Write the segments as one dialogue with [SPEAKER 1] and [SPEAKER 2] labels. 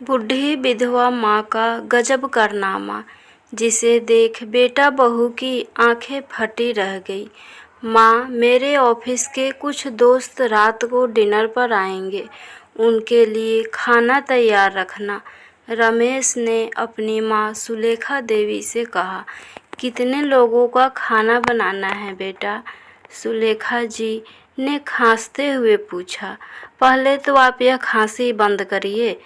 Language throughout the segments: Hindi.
[SPEAKER 1] बूढ़ी विधवा माँ का गजब कारनामा, जिसे देख बेटा बहू की आंखें फटी रह गई। माँ, मेरे ऑफिस के कुछ दोस्त रात को डिनर पर आएंगे, उनके लिए खाना तैयार रखना। रमेश ने अपनी माँ सुलेखा देवी से कहा। कितने लोगों का खाना बनाना है बेटा? सुलेखा जी ने खांसते हुए पूछा। पहले तो आप यह खांसी बंद करिए,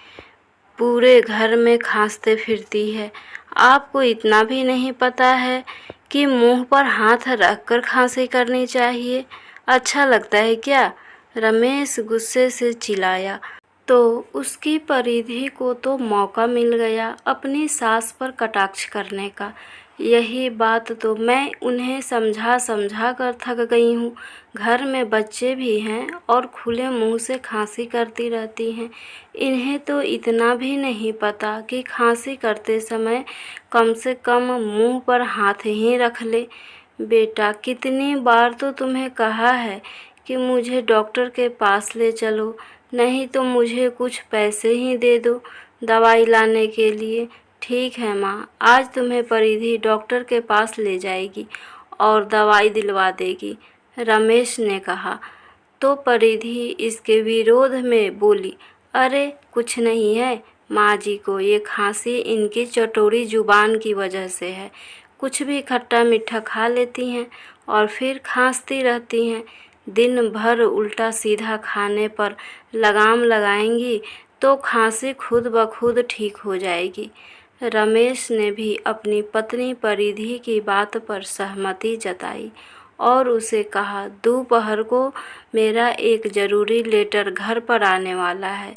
[SPEAKER 1] पूरे घर में खांसते फिरती है। आपको इतना भी नहीं पता है कि मुंह पर हाथ रखकर खांसी करनी चाहिए? अच्छा लगता है क्या? रमेश गुस्से से चिल्लाया। तो उसकी परिधि को तो मौका मिल गया अपनी सास पर कटाक्ष करने का। यही बात तो मैं उन्हें समझा समझा कर थक गई हूँ। घर में बच्चे भी हैं और खुले मुंह से खांसी करती रहती हैं। इन्हें तो इतना भी नहीं पता कि खांसी करते समय कम से कम मुंह पर हाथ ही रख ले। बेटा, कितनी बार तो तुम्हें कहा है कि मुझे डॉक्टर के पास ले चलो, नहीं तो मुझे कुछ पैसे ही दे दो दवाई लाने के लिए। ठीक है माँ, आज तुम्हें परिधि डॉक्टर के पास ले जाएगी और दवाई दिलवा देगी, रमेश ने कहा। तो परिधि इसके विरोध में बोली, अरे कुछ नहीं है माँ जी को ये खांसी इनकी चटोरी जुबान की वजह से है। कुछ भी खट्टा मीठा खा लेती हैं और फिर खांसती रहती हैं। दिन भर उल्टा सीधा खाने पर लगाम लगाएंगी तो खांसी खुद ब खुद ठीक हो जाएगी। रमेश ने भी अपनी पत्नी परिधि की बात पर सहमति जताई और उसे कहा, दोपहर को मेरा एक ज़रूरी लेटर घर पर आने वाला है,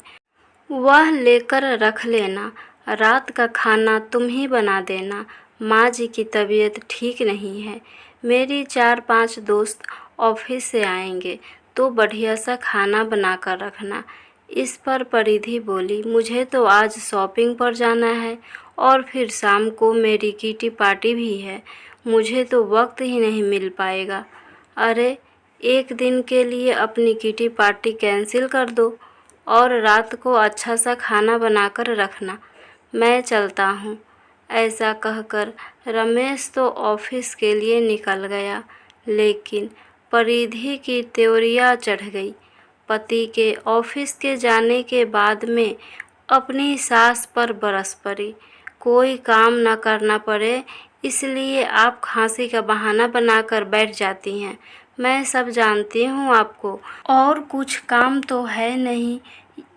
[SPEAKER 1] वह लेकर रख लेना। रात का खाना तुम ही बना देना, माँ जी की तबीयत ठीक नहीं है। मेरी 4-5 दोस्त ऑफिस से आएंगे तो बढ़िया सा खाना बना कर रखना। इस पर परिधि बोली, मुझे तो आज शॉपिंग पर जाना है और फिर शाम को मेरी किटी पार्टी भी है, मुझे तो वक्त ही नहीं मिल पाएगा। अरे, एक दिन के लिए अपनी किटी पार्टी कैंसिल कर दो और रात को अच्छा सा खाना बनाकर रखना, मैं चलता हूँ। ऐसा कहकर रमेश तो ऑफिस के लिए निकल गया, लेकिन परिधि की त्योरियां चढ़ गई। पति के ऑफिस के जाने के बाद में अपनी सास पर बरस पड़ी। कोई काम न करना पड़े इसलिए आप खांसी का बहाना बनाकर बैठ जाती हैं। मैं सब जानती हूँ आपको, और कुछ काम तो है नहीं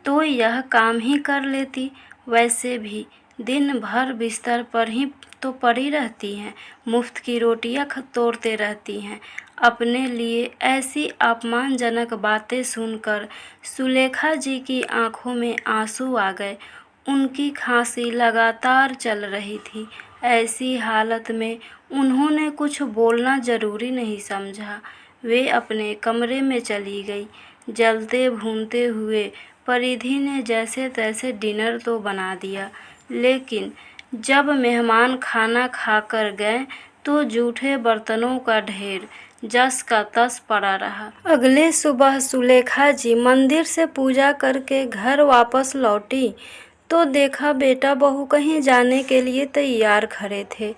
[SPEAKER 1] तो यह काम ही कर लेती। वैसे भी दिन भर बिस्तर पर ही तो पड़ी रहती हैं, मुफ्त की रोटियां तोड़ते रहती हैं। अपने लिए ऐसी अपमानजनक बातें सुनकर सुलेखा जी की आंखों में आंसू आ गए। उनकी खांसी लगातार चल रही थी। ऐसी हालत में उन्होंने कुछ बोलना ज़रूरी नहीं समझा। वे अपने कमरे में चली गई। जलते भूनते हुए परिधि ने जैसे तैसे डिनर तो बना दिया, लेकिन जब मेहमान खाना खाकर गए तो जूठे बर्तनों का ढेर जस का तस पड़ा रहा। अगले सुबह सुलेखा जी मंदिर से पूजा करके घर वापस लौटी तो देखा बेटा बहू कहीं जाने के लिए तैयार खड़े थे।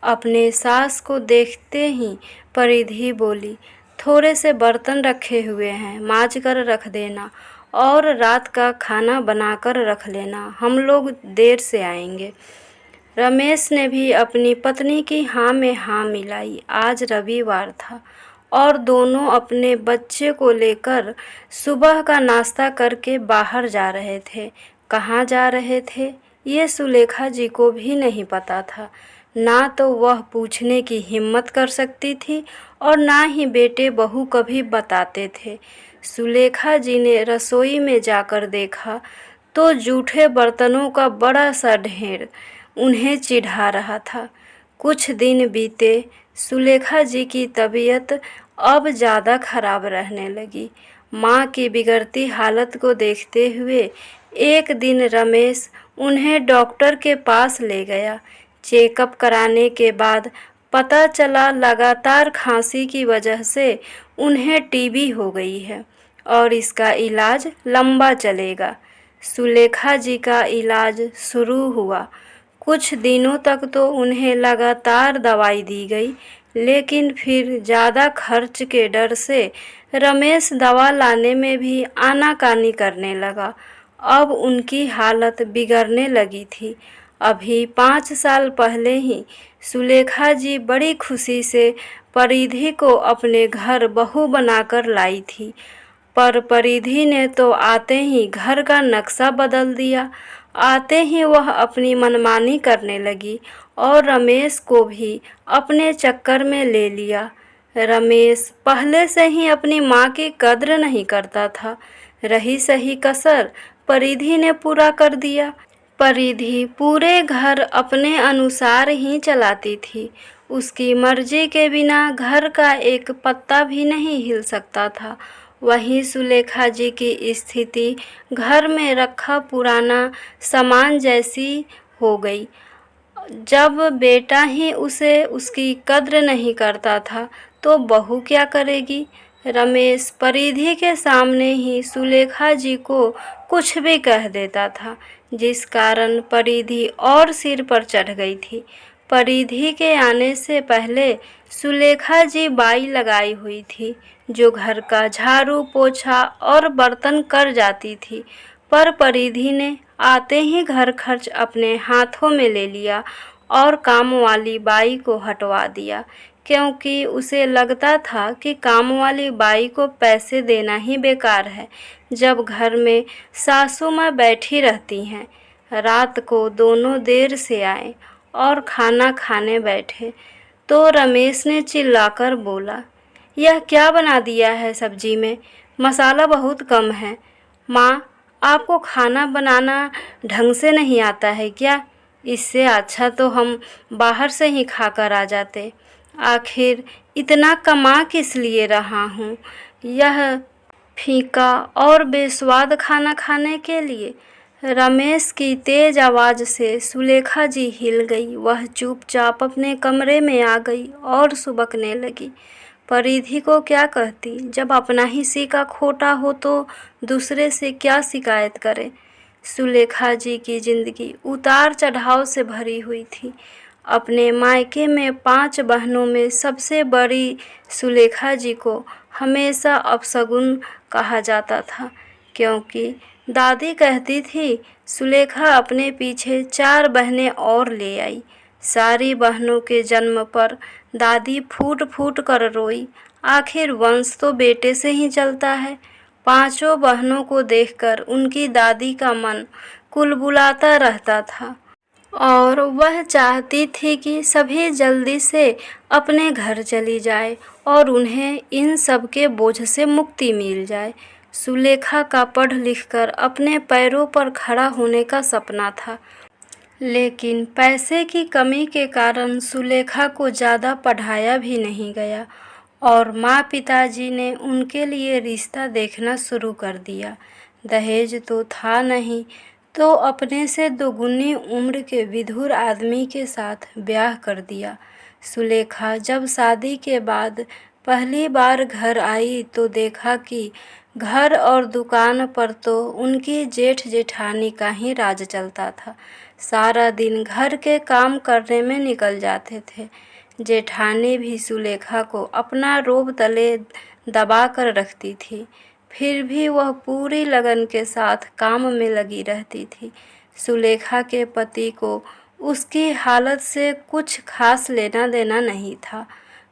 [SPEAKER 1] अपने सास को देखते ही परिधि बोली, थोड़े से बर्तन रखे हुए हैं, मांज कर रख देना और रात का खाना बनाकर रख लेना, हम लोग देर से आएंगे। रमेश ने भी अपनी पत्नी की हाँ में हाँ मिलाई। आज रविवार था और दोनों अपने बच्चे को लेकर सुबह का नाश्ता करके बाहर जा रहे थे। कहाँ जा रहे थे ये सुलेखा जी को भी नहीं पता था। ना तो वह पूछने की हिम्मत कर सकती थी और ना ही बेटे बहू कभी बताते थे। सुलेखा जी ने रसोई में जाकर देखा तो जूठे बर्तनों का बड़ा सा ढेर उन्हें चिढ़ा रहा था। कुछ दिन बीते, सुलेखा जी की तबीयत अब ज़्यादा खराब रहने लगी। माँ की बिगड़ती हालत को देखते हुए एक दिन रमेश उन्हें डॉक्टर के पास ले गया। चेकअप कराने के बाद पता चला लगातार खांसी की वजह से उन्हें टीबी हो गई है और इसका इलाज लंबा चलेगा। सुलेखा जी का इलाज शुरू हुआ। कुछ दिनों तक तो उन्हें लगातार दवाई दी गई, लेकिन फिर ज़्यादा खर्च के डर से रमेश दवा लाने में भी आनाकानी करने लगा। अब उनकी हालत बिगड़ने लगी थी। अभी 5 साल पहले ही सुलेखा जी बड़ी खुशी से परिधि को अपने घर बहू बनाकर लाई थी, पर परिधि ने तो आते ही घर का नक्शा बदल दिया। आते ही वह अपनी मनमानी करने लगी और रमेश को भी अपने चक्कर में ले लिया। रमेश पहले से ही अपनी माँ की कद्र नहीं करता था। रही सही कसर परिधि ने पूरा कर दिया। परिधि पूरे घर अपने अनुसार ही चलाती थी। उसकी मर्जी के बिना घर का एक पत्ता भी नहीं हिल सकता था। वहीं सुलेखा जी की स्थिति घर में रखा पुराना सामान जैसी हो गई। जब बेटा ही उसे उसकी कद्र नहीं करता था तो बहू क्या करेगी। रमेश परिधि के सामने ही सुलेखा जी को कुछ भी कह देता था, जिस कारण परिधि और सिर पर चढ़ गई थी। परिधि के आने से पहले सुलेखा जी बाई लगाई हुई थी, जो घर का झाड़ू पोछा और बर्तन कर जाती थी। पर परिधि ने आते ही घर खर्च अपने हाथों में ले लिया और काम वाली बाई को हटवा दिया, क्योंकि उसे लगता था कि काम वाली बाई को पैसे देना ही बेकार है, जब घर में सासू माँ बैठी रहती हैं। रात को दोनों देर से आए और खाना खाने बैठे तो रमेश ने चिल्लाकर बोला, यह क्या बना दिया है सब्जी में? मसाला बहुत कम है। माँ, आपको खाना बनाना ढंग से नहीं आता है क्या? इससे अच्छा तो हम बाहर से ही खाकर आ जाते। आखिर इतना कमा किस लिए रहा हूँ? यह फीका और बेस्वाद खाना खाने के लिए? रमेश की तेज आवाज़ से सुलेखा जी हिल गई। वह चुपचाप अपने कमरे में आ गई और सुबकने लगी। परिधि को क्या कहती? जब अपना ही सीका खोटा हो तो दूसरे से क्या शिकायत करे। सुलेखा जी की जिंदगी उतार चढ़ाव से भरी हुई थी। अपने मायके में 5 बहनों में सबसे बड़ी सुलेखा जी को हमेशा अपशगुन कहा जाता था, क्योंकि दादी कहती थी सुलेखा अपने पीछे 4 बहनें और ले आई। सारी बहनों के जन्म पर दादी फूट फूट कर रोई। आखिर वंश तो बेटे से ही चलता है। 5 बहनों को देखकर उनकी दादी का मन कुलबुलाता रहता था और वह चाहती थी कि सभी जल्दी से अपने घर चली जाए और उन्हें इन सब के बोझ से मुक्ति मिल जाए। सुलेखा का पढ़ लिखकर अपने पैरों पर खड़ा होने का सपना था, लेकिन पैसे की कमी के कारण सुलेखा को ज़्यादा पढ़ाया भी नहीं गया और माँ पिताजी ने उनके लिए रिश्ता देखना शुरू कर दिया। दहेज तो था नहीं, तो अपने से दोगुनी उम्र के विधुर आदमी के साथ ब्याह कर दिया। सुलेखा जब शादी के बाद पहली बार घर आई तो देखा कि घर और दुकान पर तो उनकी जेठ जेठानी का ही राज चलता था। सारा दिन घर के काम करने में निकल जाते थे। जेठानी भी सुलेखा को अपना रोब तले दबा कर रखती थी, फिर भी वह पूरी लगन के साथ काम में लगी रहती थी। सुलेखा के पति को उसकी हालत से कुछ खास लेना देना नहीं था।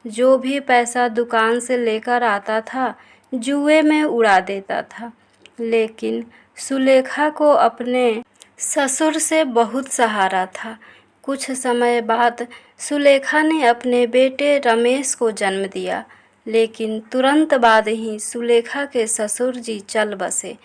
[SPEAKER 1] जो भी पैसा दुकान से लेकर आता था जुए में उड़ा देता था। लेकिन सुलेखा को अपने ससुर से बहुत सहारा था। कुछ समय बाद सुलेखा ने अपने बेटे रमेश को जन्म दिया, लेकिन तुरंत बाद ही सुलेखा के ससुर जी चल बसे।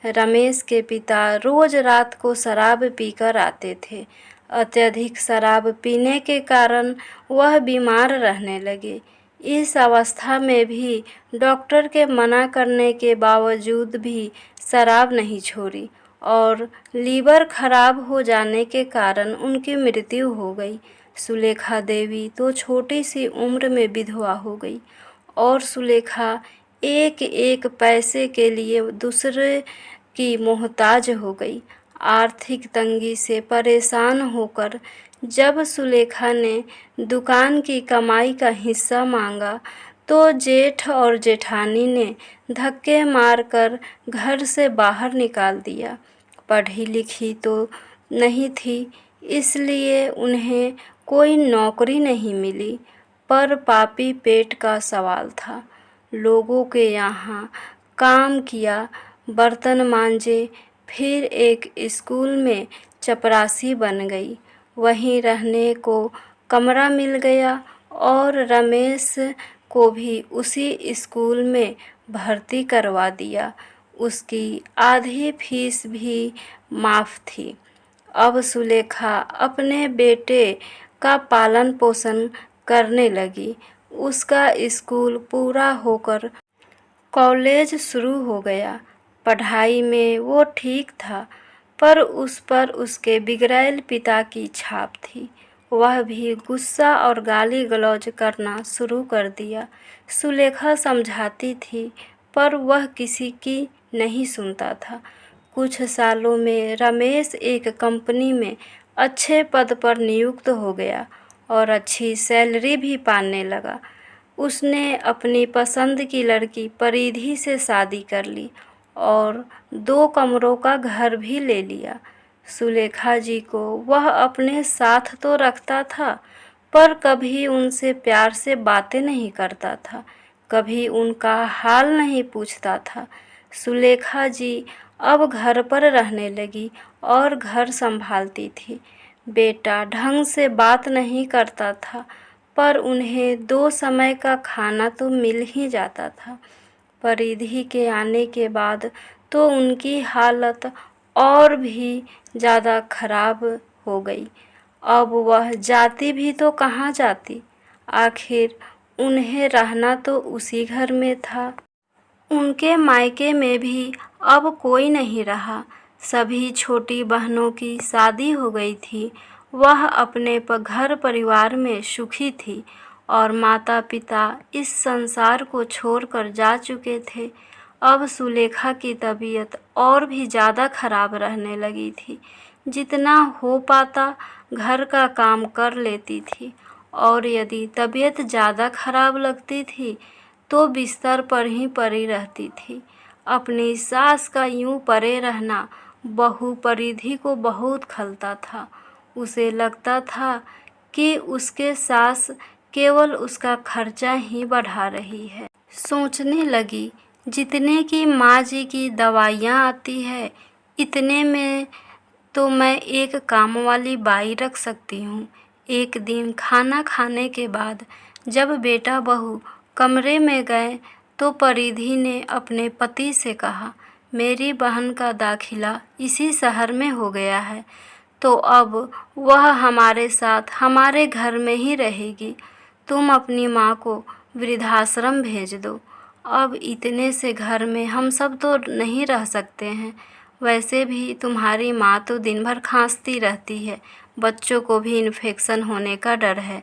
[SPEAKER 1] रमेश के पिता रोज रात को शराब पीकर आते थे। अत्यधिक शराब पीने के कारण वह बीमार रहने लगे। इस अवस्था में भी डॉक्टर के मना करने के बावजूद भी शराब नहीं छोड़ी और लीवर खराब हो जाने के कारण उनकी मृत्यु हो गई। सुलेखा देवी तो छोटी सी उम्र में विधवा हो गई और सुलेखा एक एक पैसे के लिए दूसरे की मोहताज हो गई। आर्थिक तंगी से परेशान होकर जब सुलेखा ने दुकान की कमाई का हिस्सा मांगा तो जेठ और जेठानी ने धक्के मारकर घर से बाहर निकाल दिया। पढ़ी लिखी तो नहीं थी, इसलिए उन्हें कोई नौकरी नहीं मिली, पर पापी पेट का सवाल था। लोगों के यहाँ काम किया, बर्तन मांजे, फिर एक स्कूल में चपरासी बन गई। वहीं रहने को कमरा मिल गया और रमेश को भी उसी स्कूल में भर्ती करवा दिया। उसकी आधी फीस भी माफ़ थी। अब सुलेखा अपने बेटे का पालन पोषण करने लगी। उसका स्कूल पूरा होकर कॉलेज शुरू हो गया। पढ़ाई में वो ठीक था, पर उस पर उसके बिगड़ैल पिता की छाप थी। वह भी गुस्सा और गाली गलौज करना शुरू कर दिया। सुलेखा समझाती थी, पर वह किसी की नहीं सुनता था। कुछ सालों में रमेश एक कंपनी में अच्छे पद पर नियुक्त हो गया और अच्छी सैलरी भी पाने लगा। उसने अपनी पसंद की लड़की परिधि से शादी कर ली और 2 कमरों का घर भी ले लिया। सुलेखा जी को वह अपने साथ तो रखता था, पर कभी उनसे प्यार से बातें नहीं करता था, कभी उनका हाल नहीं पूछता था। सुलेखा जी अब घर पर रहने लगी और घर संभालती थी। बेटा ढंग से बात नहीं करता था, पर उन्हें 2 समय का खाना तो मिल ही जाता था। परिधि के आने के बाद तो उनकी हालत और भी ज़्यादा खराब हो गई। अब वह जाती भी तो कहाँ जाती, आखिर उन्हें रहना तो उसी घर में था। उनके मायके में भी अब कोई नहीं रहा। सभी छोटी बहनों की शादी हो गई थी। वह अपने घर परिवार में सुखी थी और माता पिता इस संसार को छोड़कर जा चुके थे। अब सुलेखा की तबीयत और भी ज़्यादा खराब रहने लगी थी। जितना हो पाता घर का काम कर लेती थी, और यदि तबीयत ज़्यादा खराब लगती थी तो बिस्तर पर ही पड़ी रहती थी। अपनी सास का यूं पड़े रहना बहू परिधि को बहुत खलता था। उसे लगता था कि उसके सास केवल उसका खर्चा ही बढ़ा रही है। सोचने लगी, जितने की माँ जी की दवाइयाँ आती है, इतने में तो मैं एक काम वाली बाई रख सकती हूँ। एक दिन खाना खाने के बाद जब बेटा बहू कमरे में गए तो परिधि ने अपने पति से कहा, मेरी बहन का दाखिला इसी शहर में हो गया है, तो अब वह हमारे साथ हमारे घर में ही रहेगी। तुम अपनी माँ को वृद्धाश्रम भेज दो। अब इतने से घर में हम सब तो नहीं रह सकते हैं। वैसे भी तुम्हारी माँ तो दिन भर खांसती रहती है, बच्चों को भी इन्फेक्शन होने का डर है।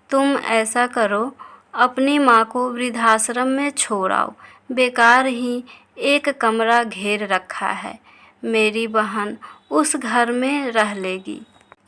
[SPEAKER 1] तुम ऐसा करो, अपनी माँ को वृद्धाश्रम में छोड़ आओ। बेकार ही एक कमरा घेर रखा है, मेरी बहन उस घर में रह लेगी।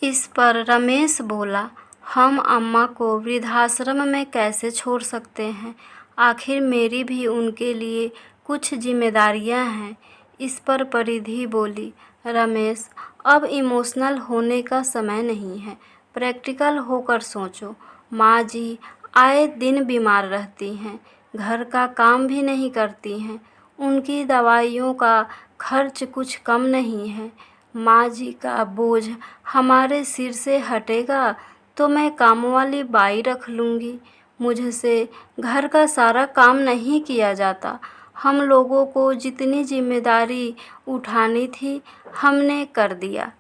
[SPEAKER 1] इस पर रमेश बोला, हम अम्मा को वृद्धाश्रम में कैसे छोड़ सकते हैं, आखिर मेरी भी उनके लिए कुछ जिम्मेदारियां हैं। इस पर परिधि बोली, रमेश अब इमोशनल होने का समय नहीं है, प्रैक्टिकल होकर सोचो। माँ जी आए दिन बीमार रहती हैं, घर का काम भी नहीं करती हैं, उनकी दवाइयों का खर्च कुछ कम नहीं है। माँ जी का बोझ हमारे सिर से हटेगा तो मैं काम वाली बाई रख लूँगी। मुझसे घर का सारा काम नहीं किया जाता। हम लोगों को जितनी जिम्मेदारी उठानी थी हमने कर दिया।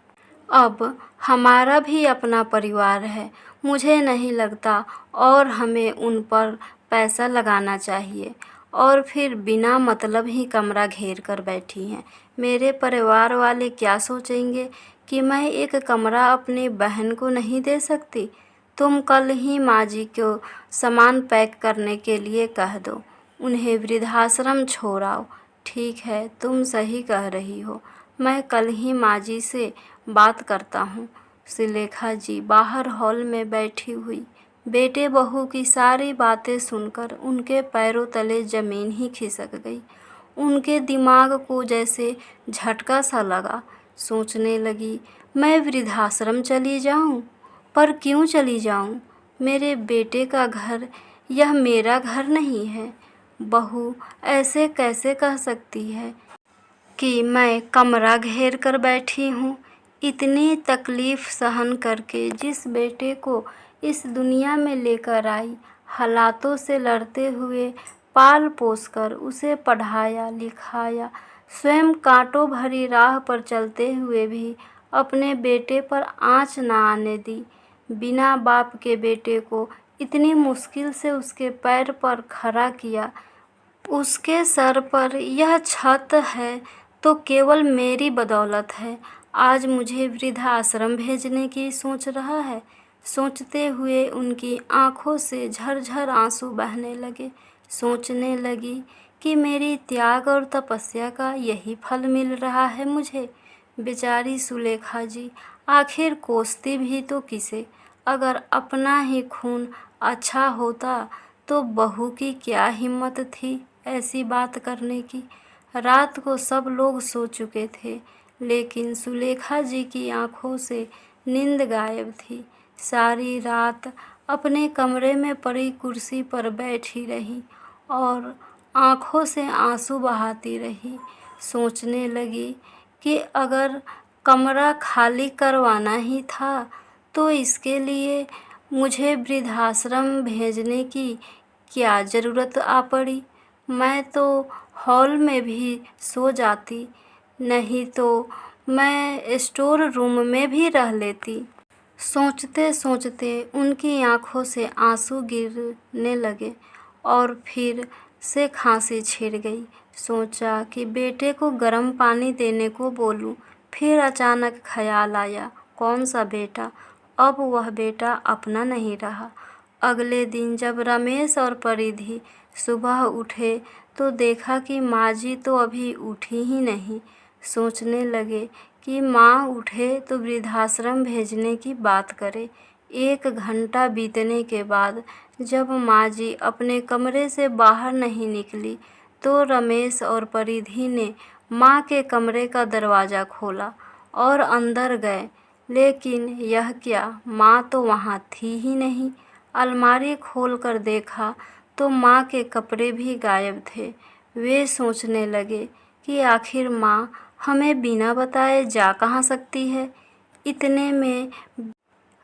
[SPEAKER 1] अब हमारा भी अपना परिवार है। मुझे नहीं लगता और हमें उन पर पैसा लगाना चाहिए। और फिर बिना मतलब ही कमरा घेर कर बैठी हैं। मेरे परिवार वाले क्या सोचेंगे कि मैं एक कमरा अपनी बहन को नहीं दे सकती। तुम कल ही माँ जी को सामान पैक करने के लिए कह दो, उन्हें वृद्धाश्रम छोड़ आओ। ठीक है, तुम सही कह रही हो। मैं कल ही माँ जी से बात करता हूँ। सुलेखा जी बाहर हॉल में बैठी हुई बेटे बहू की सारी बातें सुनकर उनके पैरों तले ज़मीन ही खिसक गई। उनके दिमाग को जैसे झटका सा लगा। सोचने लगी, मैं वृद्धाश्रम चली जाऊं? पर क्यों चली जाऊं? मेरे बेटे का घर, यह मेरा घर नहीं है। बहू ऐसे कैसे कह सकती है कि मैं कमरा घेर कर बैठी हूँ? इतनी तकलीफ़ सहन करके जिस बेटे को इस दुनिया में लेकर आई, हालातों से लड़ते हुए पाल पोस कर उसे पढ़ाया लिखाया, स्वयं कांटों भरी राह पर चलते हुए भी अपने बेटे पर आँच न आने दी। बिना बाप के बेटे को इतनी मुश्किल से उसके पैर पर खड़ा किया। उसके सर पर यह छत है तो केवल मेरी बदौलत है। आज मुझे वृद्धाश्रम भेजने की सोच रहा है। सोचते हुए उनकी आंखों से झरझर आंसू बहने लगे। सोचने लगी कि मेरी त्याग और तपस्या का यही फल मिल रहा है मुझे। बेचारी सुलेखा जी आखिर कोसती भी तो किसे? अगर अपना ही खून अच्छा होता तो बहू की क्या हिम्मत थी ऐसी बात करने की। रात को सब लोग सो चुके थे, लेकिन सुलेखा जी की आंखों से नींद गायब थी। सारी रात अपने कमरे में पड़ी कुर्सी पर बैठी रही और आंखों से आंसू बहाती रही। सोचने लगी कि अगर कमरा खाली करवाना ही था तो इसके लिए मुझे वृद्धाश्रम भेजने की क्या ज़रूरत आ पड़ी। मैं तो हॉल में भी सो जाती, नहीं तो मैं स्टोर रूम में भी रह लेती। सोचते सोचते उनकी आंखों से आंसू गिरने लगे और फिर से खांसी छिड़ गई। सोचा कि बेटे को गर्म पानी देने को बोलूं। फिर अचानक ख्याल आया, कौन सा बेटा? अब वह बेटा अपना नहीं रहा। अगले दिन जब रमेश और परिधि सुबह उठे तो देखा कि माँ जी तो अभी उठी ही नहीं। सोचने लगे कि माँ उठे तो वृद्धाश्रम भेजने की बात करे। 1 घंटा बीतने के बाद जब माँ जी अपने कमरे से बाहर नहीं निकली तो रमेश और परिधि ने माँ के कमरे का दरवाज़ा खोला और अंदर गए। लेकिन यह क्या, माँ तो वहाँ थी ही नहीं। अलमारी खोलकर देखा तो माँ के कपड़े भी गायब थे। वे सोचने लगे कि आखिर माँ हमें बिना बताए जा कहाँ सकती है। इतने में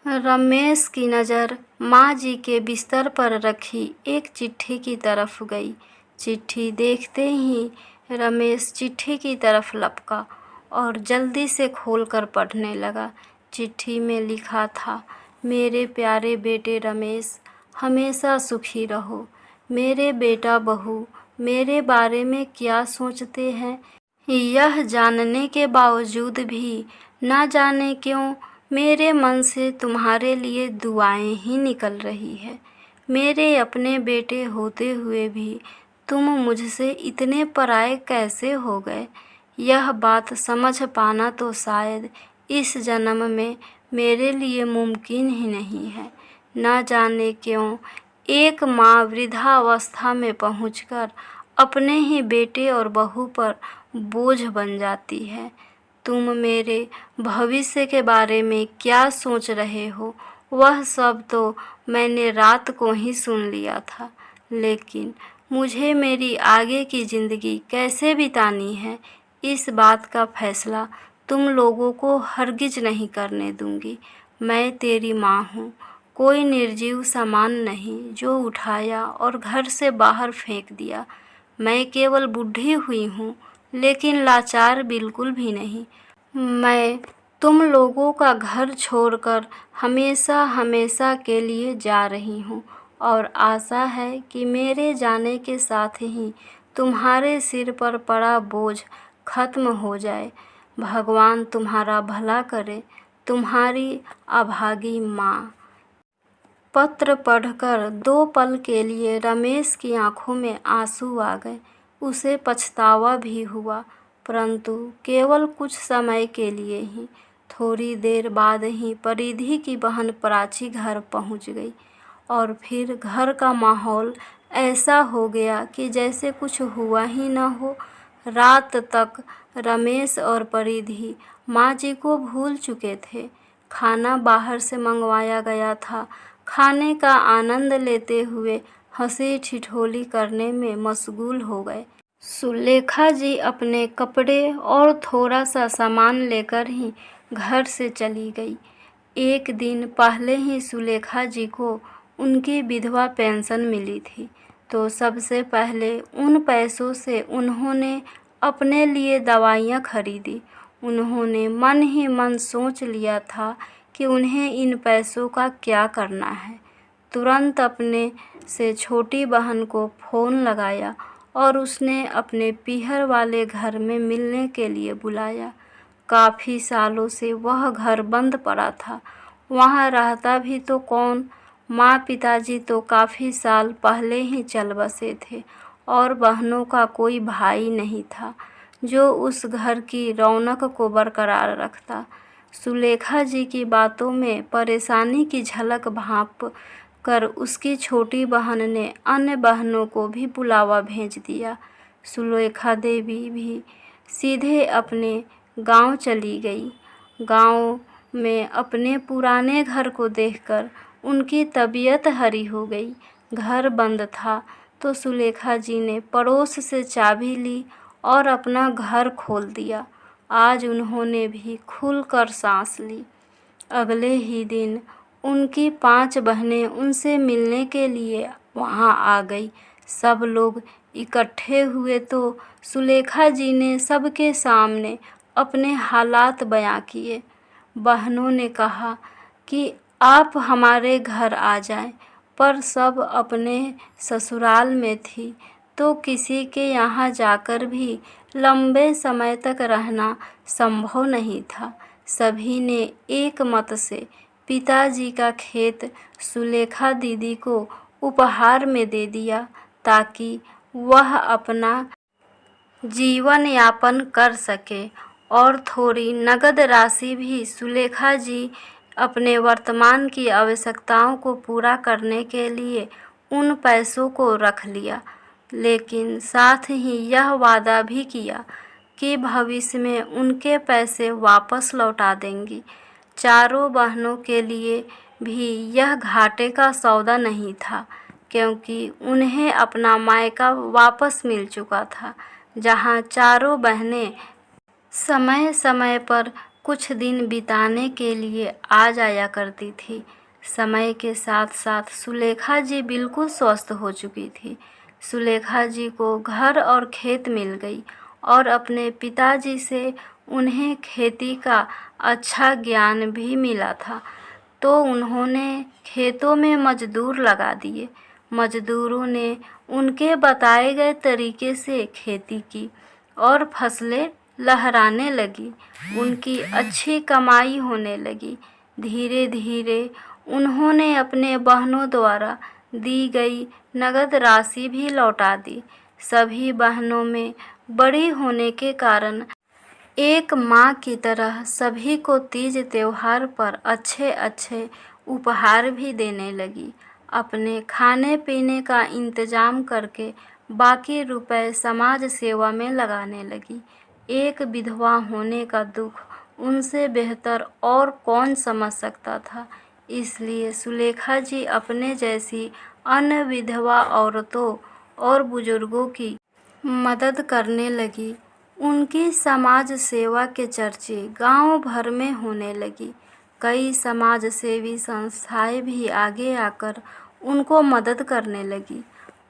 [SPEAKER 1] रमेश की नज़र माँ जी के बिस्तर पर रखी एक चिट्ठी की तरफ गई। चिट्ठी देखते ही रमेश चिट्ठी की तरफ लपका और जल्दी से खोलकर पढ़ने लगा। चिट्ठी में लिखा था, मेरे प्यारे बेटे रमेश, हमेशा सुखी रहो। मेरे बेटा बहू मेरे बारे में क्या सोचते हैं यह जानने के बावजूद भी न जाने क्यों मेरे मन से तुम्हारे लिए दुआएं ही निकल रही है। मेरे अपने बेटे होते हुए भी तुम मुझसे इतने पराए कैसे हो गए? यह बात समझ पाना तो शायद इस जन्म में मेरे लिए मुमकिन ही नहीं है। न जाने क्यों एक माँ वृद्धावस्था में पहुंचकर अपने ही बेटे और बहू पर बोझ बन जाती है। तुम मेरे भविष्य के बारे में क्या सोच रहे हो वह सब तो मैंने रात को ही सुन लिया था, लेकिन मुझे मेरी आगे की ज़िंदगी कैसे बितानी है इस बात का फैसला तुम लोगों को हरगिज नहीं करने दूंगी। मैं तेरी माँ हूँ, कोई निर्जीव सामान नहीं जो उठाया और घर से बाहर फेंक दिया। मैं केवल बूढ़ी हुई हूँ, लेकिन लाचार बिल्कुल भी नहीं। मैं तुम लोगों का घर छोड़कर हमेशा हमेशा के लिए जा रही हूँ और आशा है कि मेरे जाने के साथ ही तुम्हारे सिर पर पड़ा बोझ खत्म हो जाए। भगवान तुम्हारा भला करे। तुम्हारी अभागी माँ। पत्र पढ़कर 2 पल के लिए रमेश की आंखों में आंसू आ गए। उसे पछतावा भी हुआ, परंतु केवल कुछ समय के लिए ही। थोड़ी देर बाद ही परिधि की बहन प्राची घर पहुंच गई और फिर घर का माहौल ऐसा हो गया कि जैसे कुछ हुआ ही न हो। रात तक रमेश और परिधि माँ जी को भूल चुके थे। खाना बाहर से मंगवाया गया था। खाने का आनंद लेते हुए हंसी ठिठोली करने में मशगूल हो गए। सुलेखा जी अपने कपड़े और थोड़ा सा सामान लेकर ही घर से चली गई। एक दिन पहले ही सुलेखा जी को उनकी विधवा पेंशन मिली थी, तो सबसे पहले उन पैसों से उन्होंने अपने लिए दवाइयाँ खरीदी। उन्होंने मन ही मन सोच लिया था कि उन्हें इन पैसों का क्या करना है। तुरंत अपने से छोटी बहन को फ़ोन लगाया और उसने अपने पीहर वाले घर में मिलने के लिए बुलाया। काफ़ी सालों से वह घर बंद पड़ा था, वहाँ रहता भी तो कौन। माँ पिताजी तो काफ़ी साल पहले ही चल बसे थे और बहनों का कोई भाई नहीं था जो उस घर की रौनक को बरकरार रखता। सुलेखा जी की बातों में परेशानी की झलक भांप कर उसकी छोटी बहन ने अन्य बहनों को भी बुलावा भेज दिया। सुलेखा देवी भी सीधे अपने गांव चली गई। गांव में अपने पुराने घर को देखकर उनकी तबीयत हरी हो गई। घर बंद था तो सुलेखा जी ने पड़ोस से चाबी ली और अपना घर खोल दिया। आज उन्होंने भी खुलकर सांस ली। अगले ही दिन उनकी 5 बहनें उनसे मिलने के लिए वहां आ गई। सब लोग इकट्ठे हुए तो सुलेखा जी ने सबके सामने अपने हालात बयां किए। बहनों ने कहा कि आप हमारे घर आ जाएं, पर सब अपने ससुराल में थी तो किसी के यहाँ जाकर भी लंबे समय तक रहना संभव नहीं था। सभी ने एक मत से पिताजी का खेत सुलेखा दीदी को उपहार में दे दिया ताकि वह अपना जीवन यापन कर सके और थोड़ी नगद राशि भी सुलेखा जी अपने वर्तमान की आवश्यकताओं को पूरा करने के लिए उन पैसों को रख लिया। लेकिन साथ ही यह वादा भी किया कि भविष्य में उनके पैसे वापस लौटा देंगी। चारों बहनों के लिए भी यह घाटे का सौदा नहीं था, क्योंकि उन्हें अपना मायका वापस मिल चुका था, जहां चारों बहनें समय समय पर कुछ दिन बिताने के लिए आ जाया करती थी। समय के साथ साथ सुलेखा जी बिल्कुल स्वस्थ हो चुकी थी। सुलेखा जी को घर और खेत मिल गई और अपने पिताजी से उन्हें खेती का अच्छा ज्ञान भी मिला था, तो उन्होंने खेतों में मजदूर लगा दिए। मजदूरों ने उनके बताए गए तरीके से खेती की और फसलें लहराने लगी। उनकी अच्छी कमाई होने लगी। धीरे धीरे उन्होंने अपने बहनों द्वारा दी गई नगद राशि भी लौटा दी। सभी बहनों में बड़ी होने के कारण एक माँ की तरह सभी को तीज त्योहार पर अच्छे अच्छे उपहार भी देने लगी। अपने खाने पीने का इंतजाम करके बाकी रुपए समाज सेवा में लगाने लगी। एक विधवा होने का दुख उनसे बेहतर और कौन समझ सकता था। इसलिए सुलेखा जी अपने जैसी अन्य विधवा औरतों और बुजुर्गों की मदद करने लगी। उनकी समाज सेवा के चर्चे गांव भर में होने लगी। कई समाज सेवी संस्थाएं भी आगे आकर उनको मदद करने लगी।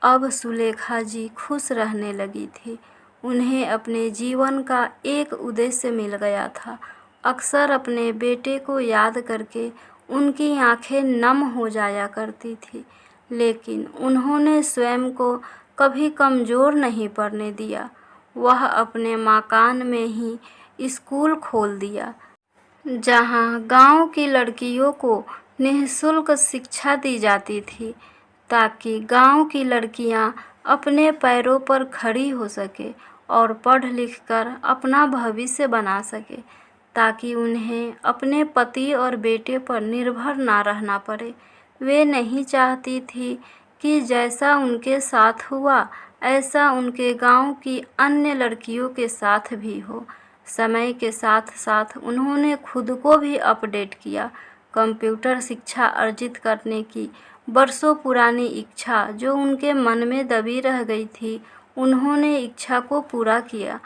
[SPEAKER 1] अब सुलेखा जी खुश रहने लगी थी। उन्हें अपने जीवन का एक उद्देश्य मिल गया था। अक्सर अपने बेटे को याद करके उनकी आंखें नम हो जाया करती थी, लेकिन उन्होंने स्वयं को कभी कमज़ोर नहीं पड़ने दिया। वह अपने मकान में ही स्कूल खोल दिया, जहां गांव की लड़कियों को निःशुल्क शिक्षा दी जाती थी, ताकि गांव की लड़कियां अपने पैरों पर खड़ी हो सके और पढ़ लिख कर अपना भविष्य बना सके, ताकि उन्हें अपने पति और बेटे पर निर्भर ना रहना पड़े। वे नहीं चाहती थी कि जैसा उनके साथ हुआ ऐसा उनके गांव की अन्य लड़कियों के साथ भी हो। समय के साथ साथ उन्होंने खुद को भी अपडेट किया। कंप्यूटर शिक्षा अर्जित करने की बरसों पुरानी इच्छा जो उनके मन में दबी रह गई थी, उन्होंने इच्छा को पूरा किया।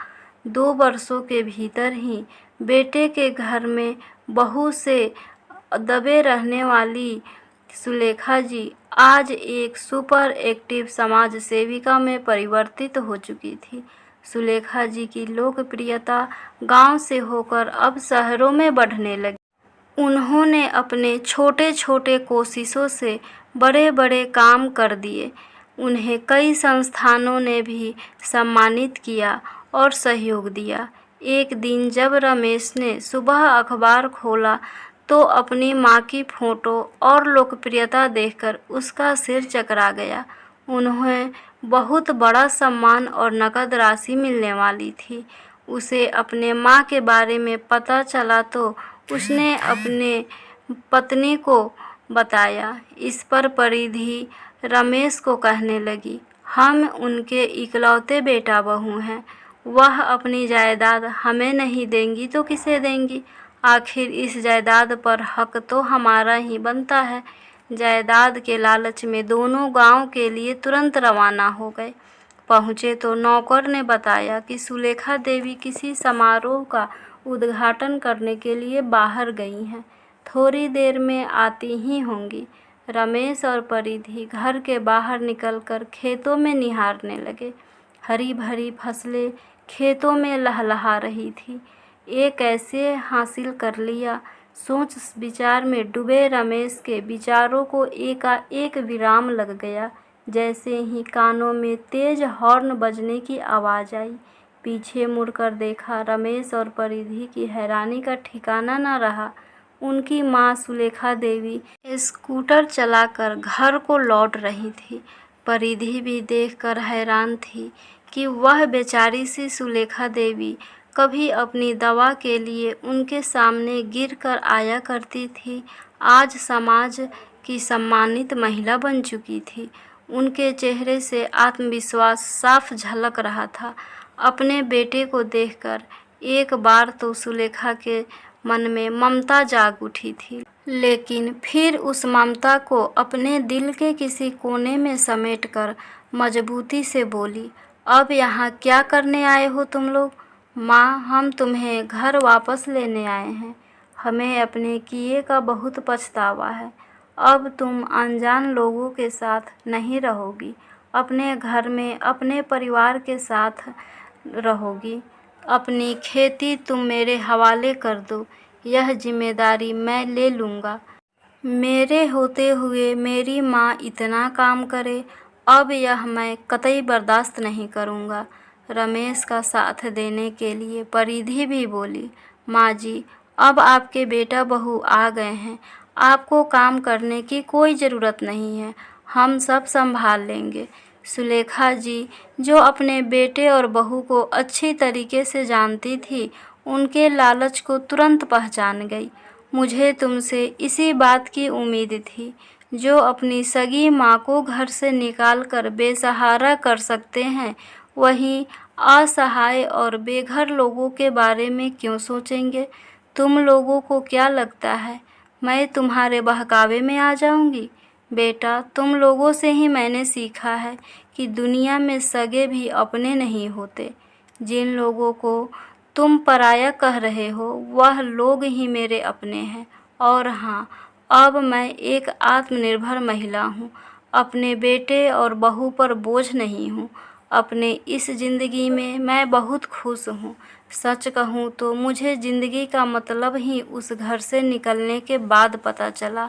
[SPEAKER 1] 2 वर्षों के भीतर ही बेटे के घर में बहू से दबे रहने वाली सुलेखा जी आज एक सुपर एक्टिव समाज सेविका में परिवर्तित हो चुकी थी। सुलेखा जी की लोकप्रियता गांव से होकर अब शहरों में बढ़ने लगी। उन्होंने अपने छोटे छोटे कोशिशों से बड़े बड़े काम कर दिए। उन्हें कई संस्थानों ने भी सम्मानित किया और सहयोग दिया। एक दिन जब रमेश ने सुबह अखबार खोला तो अपनी माँ की फोटो और लोकप्रियता देखकर उसका सिर चकरा गया। उन्हें बहुत बड़ा सम्मान और नकद राशि मिलने वाली थी। उसे अपने माँ के बारे में पता चला तो उसने अपने पत्नी को बताया। इस पर परिधि रमेश को कहने लगी, हम उनके इकलौते बेटा बहू हैं, वह अपनी जायदाद हमें नहीं देंगी तो किसे देंगी? आखिर इस जायदाद पर हक तो हमारा ही बनता है। जायदाद के लालच में दोनों गांव के लिए तुरंत रवाना हो गए। पहुँचे तो नौकर ने बताया कि सुलेखा देवी किसी समारोह का उद्घाटन करने के लिए बाहर गई हैं, थोड़ी देर में आती ही होंगी। रमेश और परिधि घर के बाहर निकलकर खेतों में निहारने लगे। हरी भरी फसलें खेतों में लहलहा रही थी। ये कैसे हासिल कर लिया? सोच विचार में डूबे रमेश के विचारों को एकाएक विराम लग गया। जैसे ही कानों में तेज हॉर्न बजने की आवाज़ आई, पीछे मुड़कर देखा, रमेश और परिधि की हैरानी का ठिकाना न रहा। उनकी माँ सुलेखा देवी स्कूटर चलाकर घर को लौट रही थी। परिधि भी देखकर हैरान थी कि वह बेचारी सी सुलेखा देवी कभी अपनी दवा के लिए उनके सामने गिरकर आया करती थी, आज समाज की सम्मानित महिला बन चुकी थी। उनके चेहरे से आत्मविश्वास साफ झलक रहा था। अपने बेटे को देखकर एक बार तो सुलेखा के मन में ममता जाग उठी थी, लेकिन फिर उस ममता को अपने दिल के किसी कोने में समेटकर मजबूती से बोली, अब यहाँ क्या करने आए हो तुम लोग? माँ, हम तुम्हें घर वापस लेने आए हैं। हमें अपने किए का बहुत पछतावा है। अब तुम अनजान लोगों के साथ नहीं रहोगी, अपने घर में अपने परिवार के साथ रहोगी। अपनी खेती तुम मेरे हवाले कर दो, यह जिम्मेदारी मैं ले लूँगा। मेरे होते हुए मेरी माँ इतना काम करे, अब यह मैं कतई बर्दाश्त नहीं करूँगा। रमेश का साथ देने के लिए परिधि भी बोली, माँ जी, अब आपके बेटा बहू आ गए हैं, आपको काम करने की कोई ज़रूरत नहीं है, हम सब संभाल लेंगे। सुलेखा जी, जो अपने बेटे और बहू को अच्छी तरीके से जानती थी, उनके लालच को तुरंत पहचान गई। मुझे तुमसे इसी बात की उम्मीद थी। जो अपनी सगी माँ को घर से निकाल कर बेसहारा कर सकते हैं, वहीं असहाय और बेघर लोगों के बारे में क्यों सोचेंगे? तुम लोगों को क्या लगता है मैं तुम्हारे बहकावे में आ जाऊंगी? बेटा, तुम लोगों से ही मैंने सीखा है कि दुनिया में सगे भी अपने नहीं होते। जिन लोगों को तुम पराया कह रहे हो, वह लोग ही मेरे अपने हैं। और हाँ, अब मैं एक आत्मनिर्भर महिला हूँ, अपने बेटे और बहू पर बोझ नहीं हूँ। अपने इस ज़िंदगी में मैं बहुत खुश हूँ। सच कहूँ तो मुझे ज़िंदगी का मतलब ही उस घर से निकलने के बाद पता चला।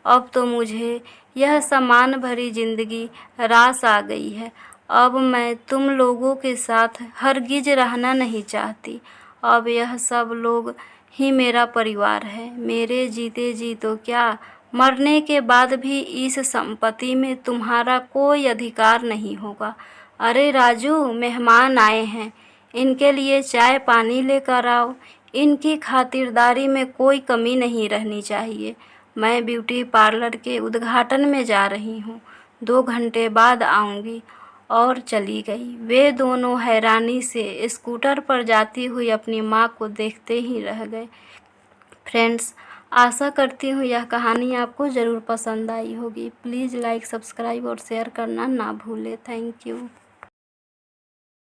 [SPEAKER 1] अब तो मुझे यह सम्मान भरी ज़िंदगी रास आ गई है। अब मैं तुम लोगों के साथ हरगिज रहना नहीं चाहती। अब यह सब लोग ही मेरा परिवार है। मेरे जीते जी तो क्या, मरने के बाद भी इस संपत्ति में तुम्हारा कोई अधिकार नहीं होगा। अरे राजू, मेहमान आए हैं, इनके लिए चाय पानी लेकर आओ। इनकी खातिरदारी में कोई कमी नहीं रहनी चाहिए। मैं ब्यूटी पार्लर के उद्घाटन में जा रही हूँ, 2 घंटे बाद आऊँगी। और चली गई। वे दोनों हैरानी से स्कूटर पर जाती हुई अपनी माँ को देखते ही रह गए। फ्रेंड्स, आशा करती हूँ यह कहानी आपको ज़रूर पसंद आई होगी। प्लीज़ लाइक, सब्सक्राइब और शेयर करना ना भूलें। Thank you.